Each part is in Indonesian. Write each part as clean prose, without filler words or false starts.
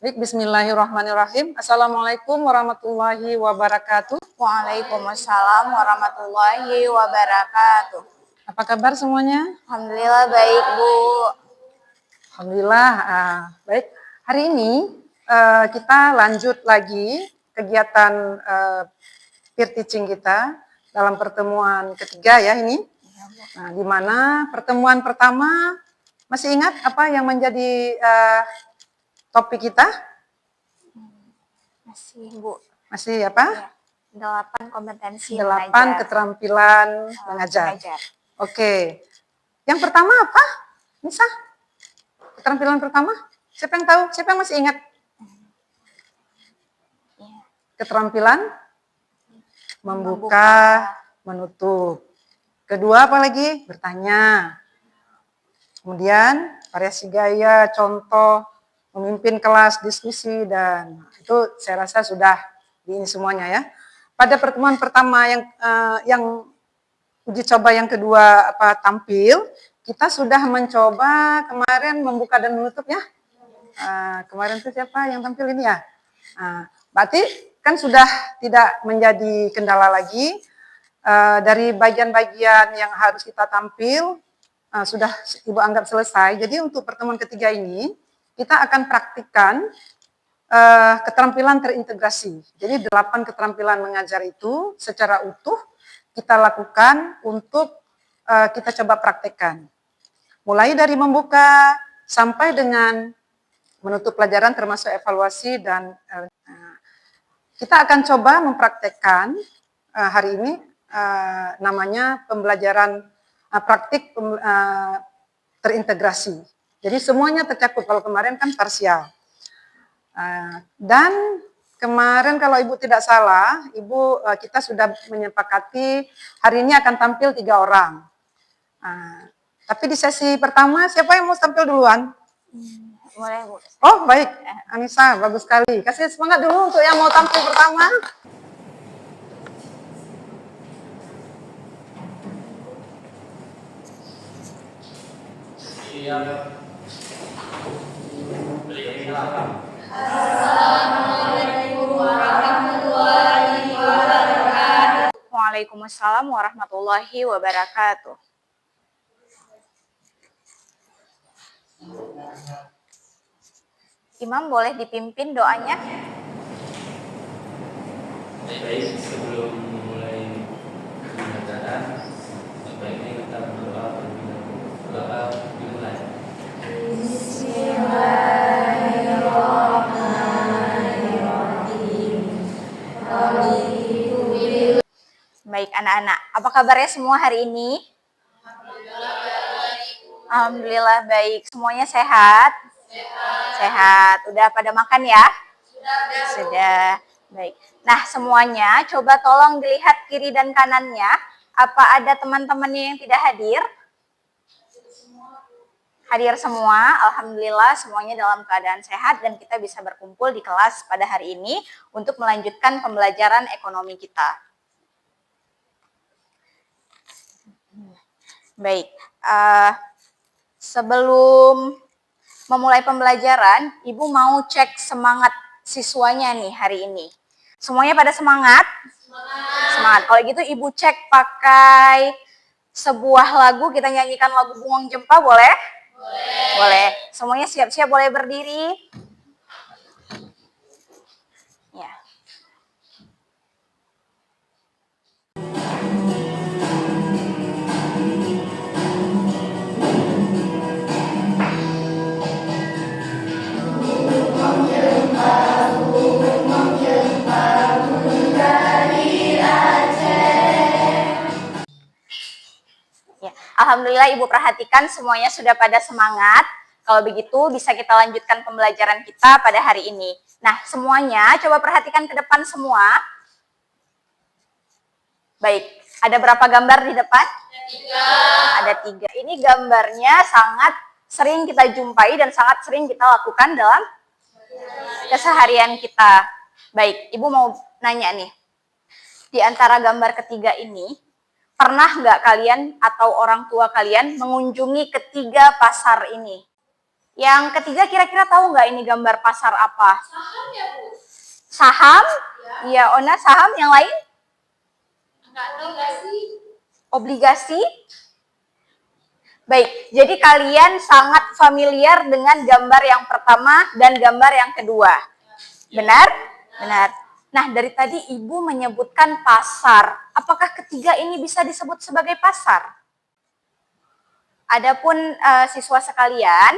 Baik, bismillahirrahmanirrahim. Assalamualaikum warahmatullahi wabarakatuh. Waalaikumsalam warahmatullahi wabarakatuh. Apa kabar semuanya? Alhamdulillah baik, Bu. Alhamdulillah. Baik, hari ini kita lanjut lagi kegiatan peer teaching kita dalam pertemuan ketiga ya ini. Nah, di mana pertemuan pertama masih ingat apa yang menjadi topik kita? Masih, Bu. Masih apa? Ya, 8 kompetensi 8 mengajar. keterampilan mengajar. Oke. Yang pertama apa? Nisa? Keterampilan pertama? Siapa yang tahu? Siapa yang masih ingat? Keterampilan membuka, menutup. Kedua apa lagi? Bertanya. Kemudian variasi gaya, contoh, memimpin kelas, diskusi, dan itu saya rasa sudah di ini semuanya ya. Pada pertemuan pertama yang uji coba yang kedua tampil, kita sudah mencoba kemarin membuka dan menutup ya. Kemarin itu siapa yang tampil ini ya? Berarti kan sudah tidak menjadi kendala lagi. Dari bagian-bagian yang harus kita tampil sudah Ibu anggap selesai. Jadi untuk pertemuan ketiga ini kita akan praktikkan keterampilan terintegrasi. Jadi 8 keterampilan mengajar itu secara utuh kita lakukan untuk kita coba praktekkan. Mulai dari membuka sampai dengan menutup pelajaran termasuk evaluasi dan kita akan coba mempraktekkan hari ini namanya pembelajaran praktik terintegrasi. Jadi semuanya tercakup, kalau kemarin kan parsial. Dan kemarin kalau Ibu tidak salah, kita sudah menyepakati hari ini akan tampil 3 orang. Tapi di sesi pertama siapa yang mau tampil duluan? Boleh, Bu. Oh baik, Anissa, bagus sekali. Kasih semangat dulu untuk yang mau tampil pertama. Assalamualaikum warahmatullahi wabarakatuh. Waalaikumsalam warahmatullahi wabarakatuh. Imam boleh dipimpin doanya? Baik, sebelum memulai pembelajaran, sebaiknya kita berdoa terlebih dahulu. Doa dimulai. Bismillahirrahmanirrahim. Baik anak-anak, apa kabarnya semua hari ini? Alhamdulillah baik. Semuanya sehat? Sehat. Udah pada makan ya? Sudah. Baik. Nah, semuanya coba tolong dilihat kiri dan kanannya. Apa ada teman-temannya yang tidak hadir? Hadir semua. Alhamdulillah semuanya dalam keadaan sehat dan kita bisa berkumpul di kelas pada hari ini untuk melanjutkan pembelajaran ekonomi kita. Baik. Sebelum memulai pembelajaran, Ibu mau cek semangat siswanya nih hari ini. Semuanya pada semangat? Semangat. Kalau gitu Ibu cek pakai sebuah lagu, kita nyanyikan lagu Bunga Jempa, boleh? Boleh. Semuanya siap-siap, boleh berdiri? Ya. Alhamdulillah Ibu perhatikan semuanya sudah pada semangat. Kalau begitu bisa kita lanjutkan pembelajaran kita pada hari ini. Nah, semuanya coba perhatikan ke depan semua. Baik, ada berapa gambar di depan? 3. Ada 3. Ini gambarnya sangat sering kita jumpai dan sangat sering kita lakukan dalam keseharian kita. Baik, Ibu mau nanya nih. Di antara gambar ketiga ini, pernah nggak kalian atau orang tua kalian mengunjungi ketiga pasar ini? Yang ketiga kira-kira tahu nggak ini gambar pasar apa? Saham ya, Bu? Saham? Iya, Ona, saham. Yang lain? Enggak tahu nggak sih? Obligasi? Baik, jadi kalian sangat familiar dengan gambar yang pertama dan gambar yang kedua. Benar? Benar. Nah, dari tadi Ibu menyebutkan pasar. Apakah ketiga ini bisa disebut sebagai pasar? Adapun siswa sekalian,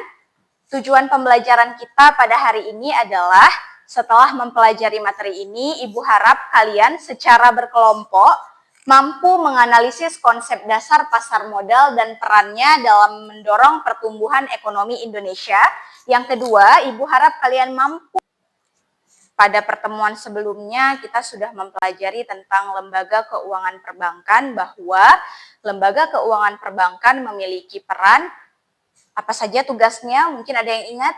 tujuan pembelajaran kita pada hari ini adalah setelah mempelajari materi ini, Ibu harap kalian secara berkelompok mampu menganalisis konsep dasar pasar modal dan perannya dalam mendorong pertumbuhan ekonomi Indonesia. Yang kedua, Ibu harap kalian mampu. Pada pertemuan sebelumnya kita sudah mempelajari tentang lembaga keuangan perbankan, bahwa lembaga keuangan perbankan memiliki peran. Apa saja tugasnya? Mungkin ada yang ingat?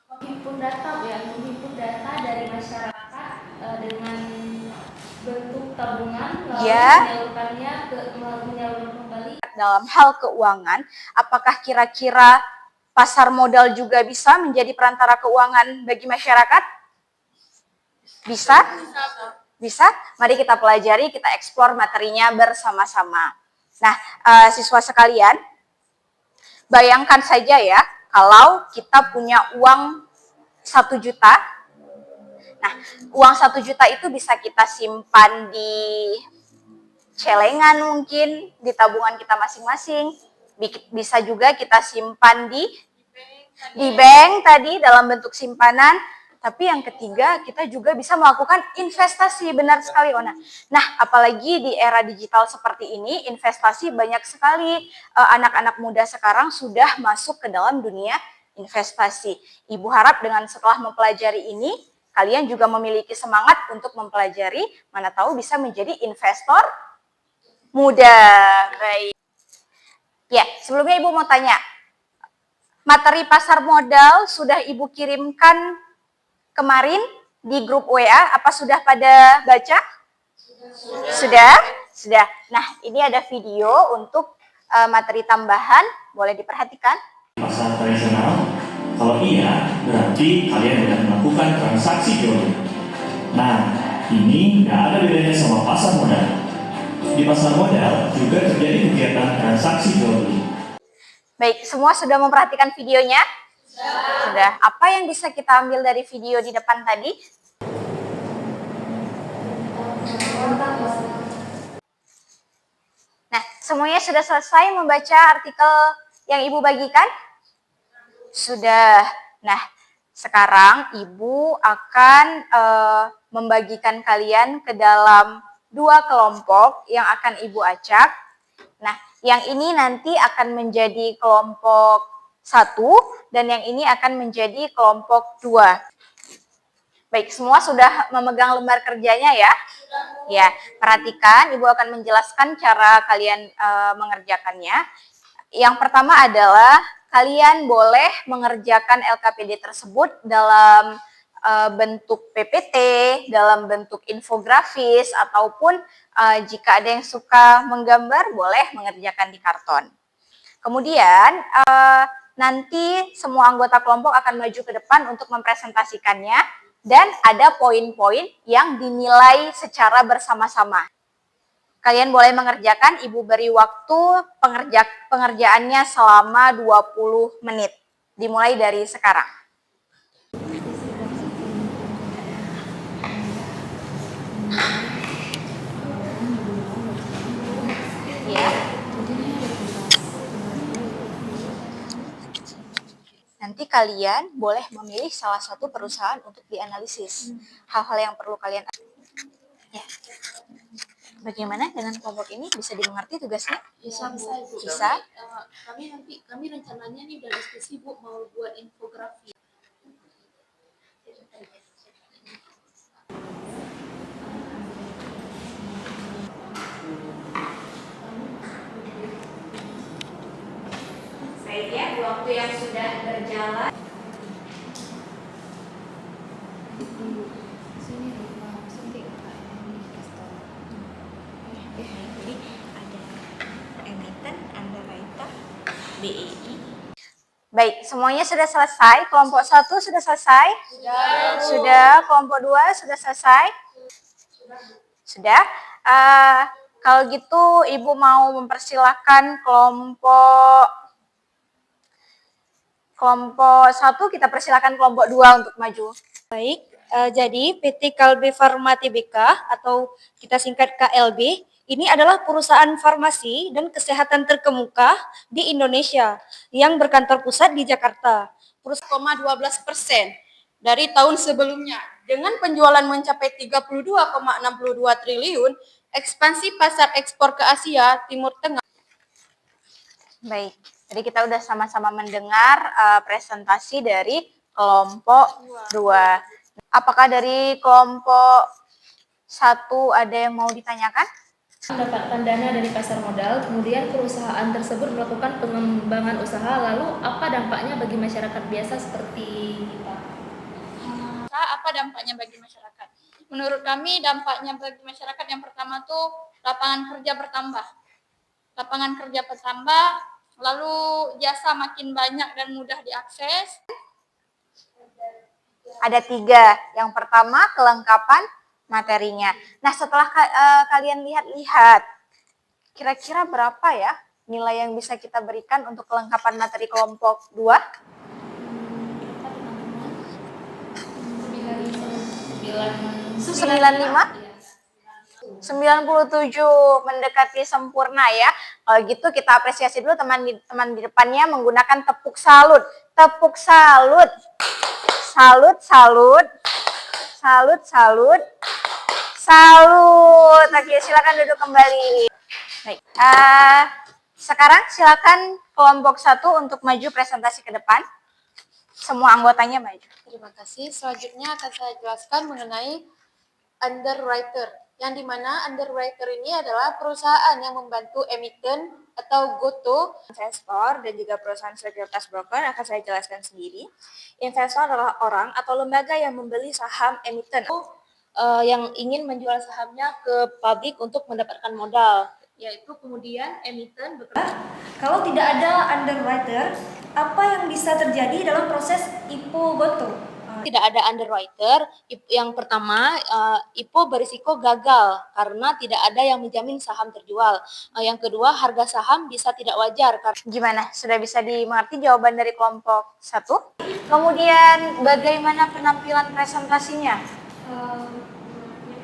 Menghimpun data, ya, menghimpun data dari masyarakat dengan bentuk tabungan, lalu menyalurkannya menyalurkan kembali. Dalam hal keuangan, apakah kira-kira pasar modal juga bisa menjadi perantara keuangan bagi masyarakat? Bisa? Bisa? Mari kita pelajari, kita eksplor materinya bersama-sama. Nah, siswa sekalian, bayangkan saja ya, kalau kita punya uang 1 juta. Nah, uang 1 juta itu bisa kita simpan di celengan mungkin, di tabungan kita masing-masing. Bisa juga kita simpan di bank tadi dalam bentuk simpanan. Tapi yang ketiga, kita juga bisa melakukan investasi. Benar sekali, Ona. Nah, apalagi di era digital seperti ini, investasi banyak sekali. Anak-anak muda sekarang sudah masuk ke dalam dunia investasi. Ibu harap dengan setelah mempelajari ini, kalian juga memiliki semangat untuk mempelajari, mana tahu bisa menjadi investor muda. Baik. Ya, sebelumnya Ibu mau tanya, materi pasar modal sudah Ibu kirimkan kemarin di grup WA, apa sudah pada baca? Sudah? Sudah. Nah, ini ada video untuk materi tambahan, boleh diperhatikan. Pasar tradisional, kalau iya, berarti kalian sudah melakukan transaksi jual beli. Nah, ini nggak ada bedanya sama pasar modal. Di pasar modal juga terjadi kegiatan transaksi jual beli. Baik, semua sudah memperhatikan videonya? Sudah. Apa yang bisa kita ambil dari video di depan tadi? Nah, semuanya sudah selesai membaca artikel yang Ibu bagikan? Sudah. Nah, sekarang Ibu akan membagikan kalian ke dalam 2 kelompok yang akan Ibu acak. Nah, yang ini nanti akan menjadi kelompok 1 dan yang ini akan menjadi kelompok 2. Baik, semua sudah memegang lembar kerjanya ya? Ya, perhatikan, Ibu akan menjelaskan cara kalian mengerjakannya. Yang pertama adalah kalian boleh mengerjakan LKPD tersebut dalam bentuk PPT, dalam bentuk infografis, ataupun jika ada yang suka menggambar, boleh mengerjakan di karton. Kemudian nanti semua anggota kelompok akan maju ke depan untuk mempresentasikannya, dan ada poin-poin yang dinilai secara bersama-sama. Kalian boleh mengerjakan, Ibu beri waktu pengerjaannya selama 20 menit. Dimulai dari sekarang. Ya. Nanti kalian boleh memilih salah satu perusahaan untuk dianalisis. Hal-hal yang perlu kalian... Ya. Bagaimana dengan kelompok ini? Bisa dimengerti tugasnya? Bisa, Bu. Bisa. Kami rencananya nih udah diskusi, Bu, mau buat infografi. Baik ya, waktu yang sudah berjalan. Jadi ada emiten, underwriter, BEI. Baik, semuanya sudah selesai. Kelompok 1 sudah selesai? Sudah. Kelompok 2 sudah selesai? Sudah. Kalau gitu Ibu mau mempersilahkan kelompok 1, kita persilakan kelompok 2 untuk maju. Baik, jadi PT Kalbe Farma Tbk atau kita singkat KLB, ini adalah perusahaan farmasi dan kesehatan terkemuka di Indonesia yang berkantor pusat di Jakarta. 12% dari tahun sebelumnya. Dengan penjualan mencapai 32,62 triliun, ekspansi pasar ekspor ke Asia Timur Tengah. Baik, jadi kita udah sama-sama mendengar presentasi dari kelompok 2. Apakah dari kelompok 1 ada yang mau ditanyakan? Mendapatkan dana dari pasar modal, kemudian perusahaan tersebut melakukan pengembangan usaha, lalu apa dampaknya bagi masyarakat biasa seperti kita? Apa dampaknya bagi masyarakat? Menurut kami dampaknya bagi masyarakat yang pertama tuh lapangan kerja bertambah. Lapangan kerja bertambah, lalu jasa makin banyak dan mudah diakses. Ada 3. Yang pertama, kelengkapan materinya. Nah, setelah kalian lihat-lihat, kira-kira berapa ya nilai yang bisa kita berikan untuk kelengkapan materi kelompok 2? 95? 97, mendekati sempurna ya. Kalau gitu kita apresiasi dulu teman-teman di depannya menggunakan tepuk salut. Tepuk salut. Salut, salut. Salut, salut. Salut. Oke, silakan duduk kembali. Baik. Sekarang silakan kelompok 1 untuk maju presentasi ke depan. Semua anggotanya maju. Terima kasih. Selanjutnya akan saya jelaskan mengenai underwriter, yang dimana underwriter ini adalah perusahaan yang membantu emiten atau GOTO, Investor dan juga perusahaan sekuritas broker akan saya jelaskan sendiri. Investor adalah orang atau lembaga yang membeli saham emiten yang ingin menjual sahamnya ke publik untuk mendapatkan modal. Yaitu kemudian emiten bekerja. Kalau tidak ada underwriter, apa yang bisa terjadi dalam proses IPO GOTO? Tidak ada underwriter, yang pertama IPO berisiko gagal karena tidak ada yang menjamin saham terjual. Yang kedua, harga saham bisa tidak wajar. Gimana? Sudah bisa dimengerti jawaban dari kelompok 1? Kemudian bagaimana penampilan presentasinya?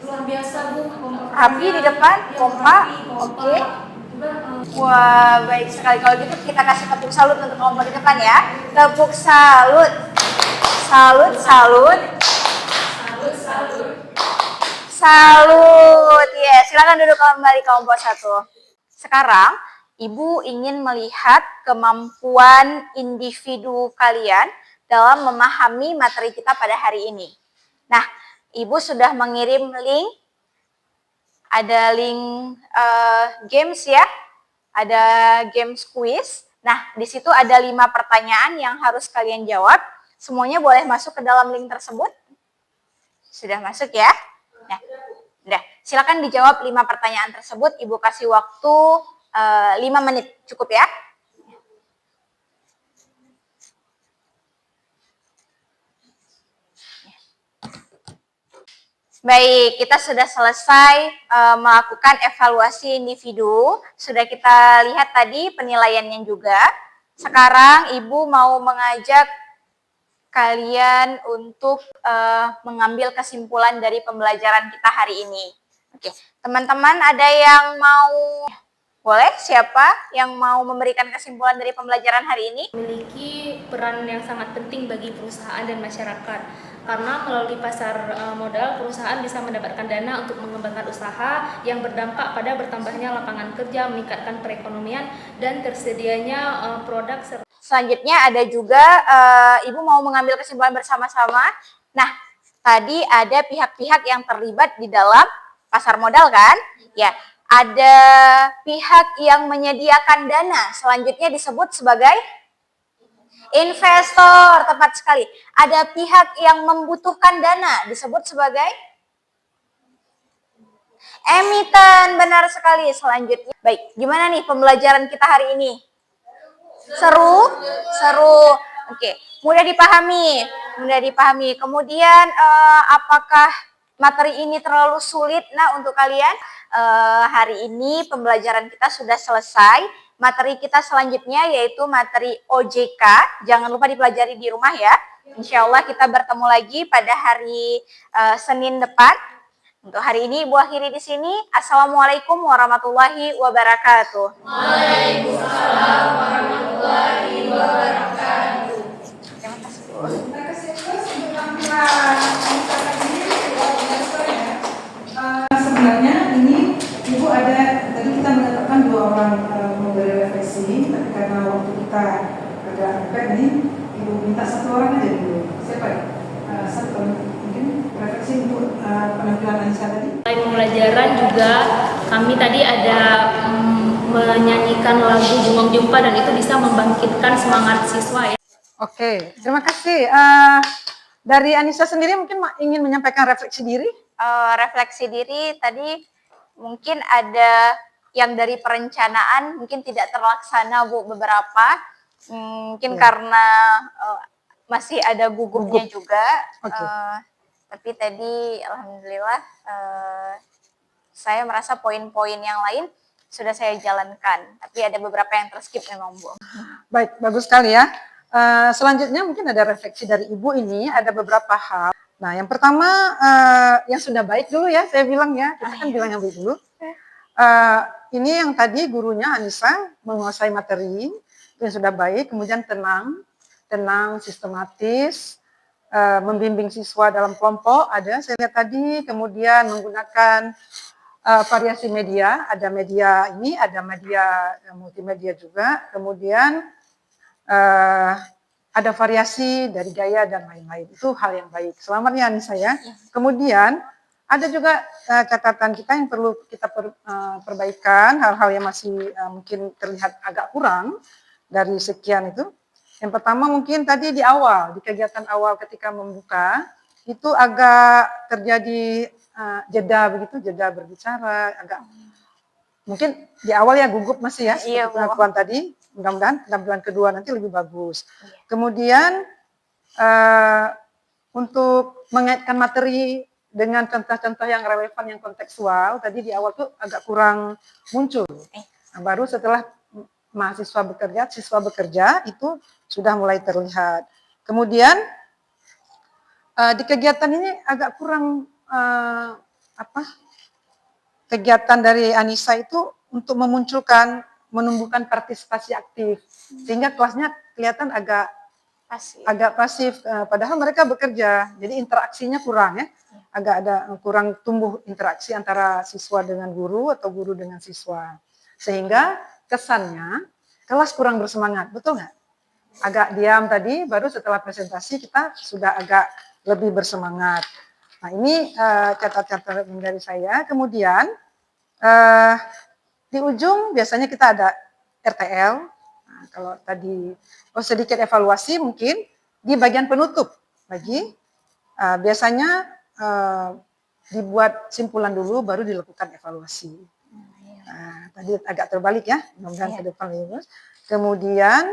Luar biasa Bu. Rapi di depan, kompak, oke. Wah, baik sekali. Kalau gitu kita kasih tepuk salut untuk kelompok di depan ya. Tepuk salut. Salut, salut. Salut, salut. Salut. Ya, silakan duduk kembali kelompok 1. Sekarang Ibu ingin melihat kemampuan individu kalian dalam memahami materi kita pada hari ini. Nah, Ibu sudah mengirim link. Ada link games ya. Ada games quiz. Nah, di situ ada 5 pertanyaan yang harus kalian jawab. Semuanya boleh masuk ke dalam link tersebut? Sudah masuk ya? Nah, udah. Silakan dijawab 5 pertanyaan tersebut. Ibu kasih waktu 5 menit. Cukup ya? Baik, kita sudah selesai melakukan evaluasi individu. Sudah kita lihat tadi penilaiannya juga. Sekarang Ibu mau mengajak kalian untuk mengambil kesimpulan dari pembelajaran kita hari ini. Oke, teman-teman ada yang mau, boleh siapa yang mau memberikan kesimpulan dari pembelajaran hari ini? Memiliki peran yang sangat penting bagi perusahaan dan masyarakat. Karena melalui pasar modal, perusahaan bisa mendapatkan dana untuk mengembangkan usaha yang berdampak pada bertambahnya lapangan kerja, meningkatkan perekonomian, dan tersedianya produk. Selanjutnya ada juga Ibu mau mengambil kesimpulan bersama-sama. Nah, tadi ada pihak-pihak yang terlibat di dalam pasar modal kan? Ya, ada pihak yang menyediakan dana. Selanjutnya disebut sebagai investor, tepat sekali. Ada pihak yang membutuhkan dana, disebut sebagai emiten, benar sekali. Selanjutnya, baik, gimana nih pembelajaran kita hari ini? Seru? Seru. Oke, mudah dipahami. Mudah dipahami. Kemudian apakah materi ini terlalu sulit untuk kalian? Hari ini pembelajaran kita sudah selesai. Materi kita selanjutnya yaitu materi OJK. Jangan lupa dipelajari di rumah ya. Insya Allah kita bertemu lagi pada hari Senin depan. Untuk hari ini Ibu akhiri di sini. Assalamualaikum warahmatullahi wabarakatuh. Waalaikumsalam warahmatullahi wabarakatuh. Terima kasih. Terima kasih terus untuk tampilan Anissa tadi. Sebenarnya ini Ibu ada, tadi kita menetapkan 2 orang memberi refleksi, tapi karena waktu kita agak mepet nih, Ibu minta 1 orang aja dulu. Siapa ya? 1 orang mungkin refleksi untuk penampilan Anissa tadi. Mulai pembelajaran juga kami tadi ada menyanyikan lagu Jumong Jumpa dan itu bisa membangkitkan semangat siswa ya. Oke, terima kasih. Dari Anissa sendiri mungkin ingin menyampaikan refleksi diri. Refleksi diri tadi mungkin ada yang dari perencanaan mungkin tidak terlaksana Bu beberapa. Mungkin karena masih ada gugupnya juga. Tapi tadi alhamdulillah saya merasa poin-poin yang lain sudah saya jalankan. Tapi ada beberapa yang terskip memang Bu. Baik, bagus sekali ya. Selanjutnya mungkin ada refleksi dari Ibu ini, ada beberapa hal. Nah, yang pertama yang sudah baik dulu ya, saya bilang ya, kita kan bilang yang baik dulu. Ini yang tadi gurunya Anissa menguasai materi, itu yang sudah baik, kemudian tenang, sistematis, membimbing siswa dalam kelompok, ada saya lihat tadi, kemudian menggunakan variasi media, ada media ini, ada media multimedia juga, kemudian ada variasi dari gaya dan lain-lain. Itu hal yang baik. Selamat ya Anissa ya. Kemudian ada juga catatan kita yang perlu kita perbaikan, hal-hal yang masih mungkin terlihat agak kurang dari sekian itu. Yang pertama mungkin tadi di awal, di kegiatan awal ketika membuka, itu agak terjadi jeda berbicara, agak mungkin di awal ya gugup masih ya, seperti pengakuan tadi. Mudah-mudahan penampilan kedua nanti lebih bagus. Kemudian untuk mengaitkan materi dengan contoh-contoh yang relevan, yang kontekstual, tadi di awal tuh agak kurang muncul. Nah, baru setelah siswa bekerja itu sudah mulai terlihat. Kemudian di kegiatan ini agak kurang kegiatan dari Anissa itu untuk menumbuhkan partisipasi aktif, sehingga kelasnya kelihatan agak pasif, padahal mereka bekerja, jadi interaksinya kurang ya, agak ada kurang tumbuh interaksi antara siswa dengan guru atau guru dengan siswa, sehingga kesannya kelas kurang bersemangat, betul nggak? Agak diam tadi, baru setelah presentasi kita sudah agak lebih bersemangat. Nah ini catatan dari saya. Kemudian di ujung biasanya kita ada RTL. Nah, kalau tadi sedikit evaluasi mungkin di bagian penutup lagi biasanya dibuat simpulan dulu baru dilakukan evaluasi. Nah, tadi agak terbalik ya, mudah-mudahan ke depan lulus. Kemudian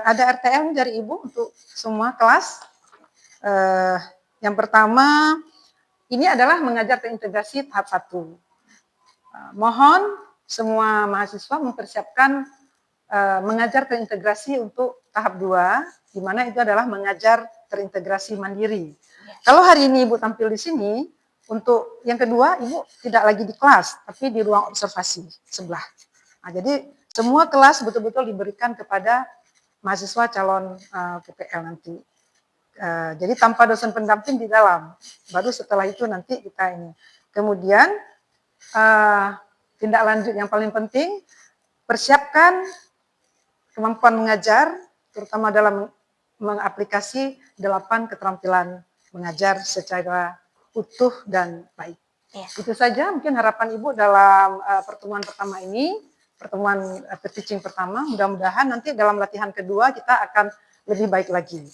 ada RTL dari Ibu untuk semua kelas. Yang pertama ini adalah mengajar terintegrasi tahap 1. Mohon semua mahasiswa mempersiapkan mengajar terintegrasi untuk tahap 2, di mana itu adalah mengajar terintegrasi mandiri. Kalau hari ini Ibu tampil di sini, untuk yang kedua Ibu tidak lagi di kelas, tapi di ruang observasi sebelah. Nah, jadi semua kelas betul-betul diberikan kepada mahasiswa calon PPL nanti. Jadi tanpa dosen pendamping di dalam, baru setelah itu nanti kita ini. Kemudian tindak lanjut yang paling penting, persiapkan kemampuan mengajar, terutama dalam mengaplikasi 8 keterampilan mengajar secara utuh dan baik. Itu saja mungkin harapan Ibu dalam pertemuan pertama ini, pertemuan teaching pertama. Mudah-mudahan nanti dalam latihan kedua kita akan lebih baik lagi.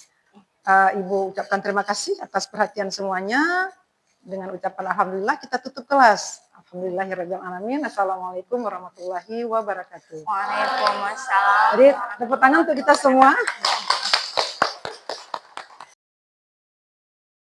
Ibu ucapkan terima kasih atas perhatian semuanya. Dengan ucapan alhamdulillah kita tutup kelas. Alhamdulillahirrahmanirrahim. Assalamualaikum warahmatullahi wabarakatuh. Waalaikumsalam. Jadi tepuk tangan untuk kita semua.